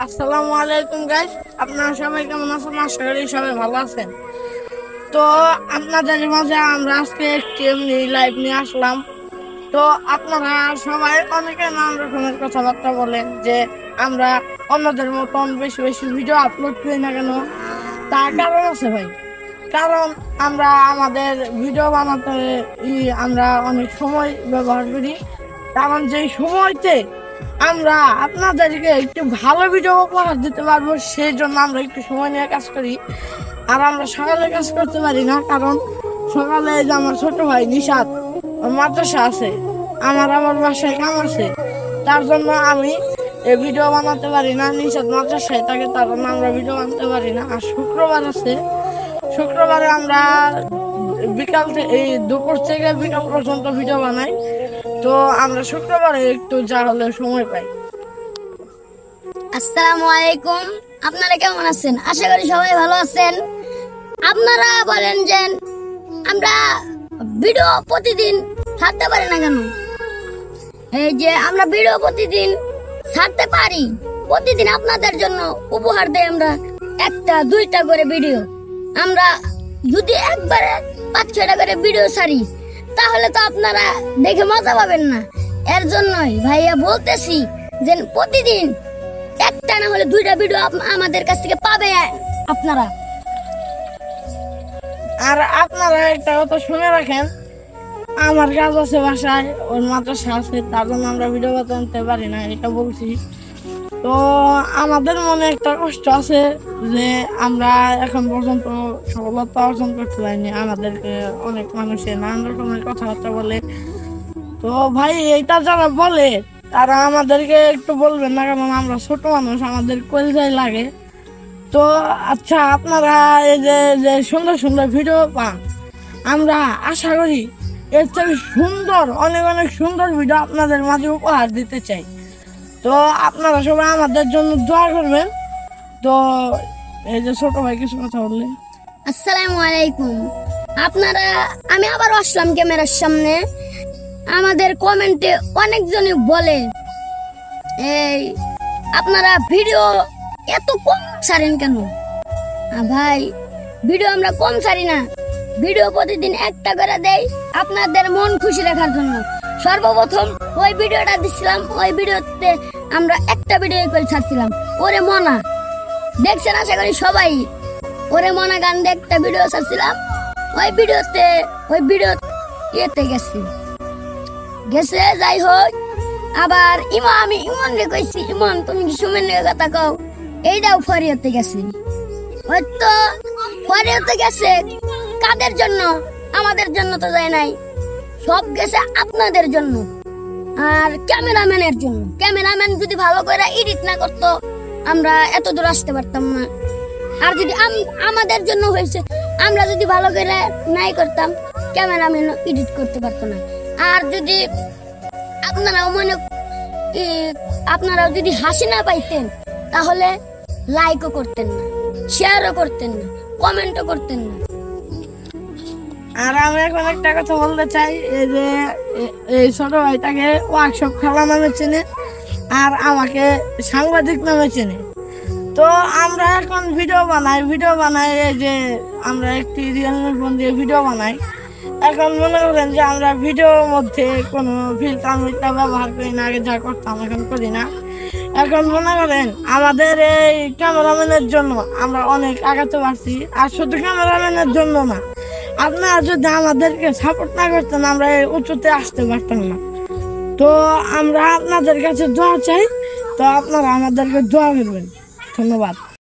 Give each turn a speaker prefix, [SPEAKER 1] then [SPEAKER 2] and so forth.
[SPEAKER 1] আসসালামু আলাইকুম গাইস, আপনারা সবাই কেমন আছেন? আশা করি সবাই ভালো আছেন। তো আপনাদের মাঝে আমরা আজকে একটি এমনি লাইভ নিয়ে আসলাম। তো আপনারা সবাই অনেকে নানান রকমের কথাবার্তা বলেন যে আমরা অন্যদের মতন বেশি বেশি ভিডিও আপলোড করি না কেন। তার কারণ আছে ভাই, কারণ আমরা আমাদের ভিডিও বানাতে আমরা অনেক সময় ব্যবহার করি। কারণ যেই সময়তে আমরা আপনাদেরকে একটু ভালো ভিডিও উপহার দিতে পারবো, সেই জন্য আমরা একটু সময় নিয়ে কাজ করি। আর আমরা সকালে কাজ করতে পারি না, কারণ সকালে যে আমার ছোট ভাই নিশাত মাদ্রাসা আছে, আমার বাসায় কাম আছে, তার জন্য আমি ভিডিও বানাতে পারি না। নিশাত মাদ্রাসায় থাকে, তার জন্য আমরা ভিডিও বানাতে পারি না। আর শুক্রবার আছে, শুক্রবারে আমরা বিকাল থেকে দুপুর থেকে বিকাল পর্যন্ত ভিডিও বানাই। তো আমরা শুক্রবারে একটু যা হলে সময় পাই।
[SPEAKER 2] আসসালামু আলাইকুম, আপনারা কেমন আছেন? আশা করি সবাই ভালো আছেন। আপনারা বলেন যে আমরা ভিডিও প্রতিদিন ছাড়তে পারি না কেন? এই যে আমরা ভিডিও প্রতিদিন ছাড়তে পারি, প্রতিদিন আপনাদের জন্য উপহার দেই আমরা একটা দুইটা করে ভিডিও। আমরা যদি একবারে 5-6টা করে ভিডিও ছাড়ি, তাহলে তো আপনারা দেখে মজা পাবেন না। এর জন্যই ভাইয়া বলতেছি যে প্রতিদিন একটা না হলে 2টা ভিডিও আমাদের কাছ থেকে পাবে আপনারা।
[SPEAKER 1] আর আপনারা একটা কথা শুনে রাখেন, আমার কাজ আছে বাসায়, ওর মাদ্রাসা আছে, তার জন্য আমরা ভিডিও বানাতে পারি না, এটা বলছি। তো আমাদের মনে একটা কষ্ট আছে যে আমরা এখন পর্যন্ত সফলতা অর্জন করতে পারিনি। আমাদেরকে অনেক মানুষে নানান রকমের কথাবার্তা বলে। তো ভাই, এইটা যারা বলে তারা আমাদেরকে একটু বলবেন না, কারণ আমরা ছোট মানুষ, আমাদের কলজাই লাগে। তো আচ্ছা, আপনারা এই যে যে সুন্দর সুন্দর ভিডিও পান, আমরা আশা করি এর থেকে সুন্দর অনেক অনেক সুন্দর ভিডিও আপনাদের মাঝে উপহার দিতে চাই। তো আপনারা সবাই আমাদের জন্য দোয়া করবেন। তো এই যে ছোট ভাই কিছু কথা বললেন।
[SPEAKER 2] আসসালামু আলাইকুম, আপনারা আমি আবার আসলাম ক্যামেরার সামনে। আমাদের কমেন্টে অনেকজনই বলে এই আপনারা ভিডিও এত কম ছাড়েন কেন? ভাই, ভিডিও আমরা কম ছাড়ি না, ভিডিও প্রতিদিন একটা করে দেই আপনাদের মন খুশি রাখার জন্য। সর্বপ্রথম ওই ভিডিওটা দিছিলাম, ওই ভিডিওতে আমরা একটা ভিডিও করে ছাড়ছিলাম, ওরে মনা দেখছেন আশা করি সবাই। ওরে মনা গান দিয়ে একটা ভিডিও ছাড়ছিলাম, ওই ভিডিও ইয়েতে গেছে। যাই হোক, আবার আমি ইমন রে কইছি, ইমন তুমি কি সুমেন রে কথা কও, এইটাও ফরিয়াতে গেছে। হয়তো ফরিয়াতে গেছে কাদের জন্য? আমাদের জন্য তো যায় নাই, সব গেছে আপনাদের জন্য আর ক্যামেরাম্যানের জন্য। ক্যামেরাম্যান যদি ভালো করে এডিট না করতো, আমরা এত দূর আসতে পারতাম না। আর যদি আমাদের জন্য হয়েছে, আমরা যদি ভালো করে নাই করতাম, ক্যামেরাম্যান এডিট করতে পারতো না। আর যদি আপনারাও যদি হাসি না পাইতেন, তাহলে লাইকও করতেন না, শেয়ারও করতেন না, কমেন্টও করতেন না।
[SPEAKER 1] আর আমি এখন একটা কথা বলতে চাই, এই যে এই ছোট ভাইটাকে ওয়ার্কশপ খেলা নামে চেনে, আর আমাকে সাংবাদিক নামে চেনে। তো আমরা এখন ভিডিও বানাই এই যে আমরা একটি রিয়েলমি ফোন দিয়ে ভিডিও বানাই। এখন মনে করেন যে আমরা ভিডিওর মধ্যে কোনো ফিল্টার ব্যবহার করি না, আগে যা করতাম এখন করি না। এখন মনে করেন আমাদের এই ক্যামেরাম্যানের জন্য আমরা অনেক আগাতে পারছি। আর শুধু ক্যামেরাম্যানের জন্য না, আপনারা যদি আমাদেরকে সাপোর্ট না করতেন, আমরা এই উঁচুতে আসতে পারতাম না। তো আমরা আপনাদের কাছে দোয়া চাই, তো আপনারা আমাদেরকে দোয়া করবেন। ধন্যবাদ।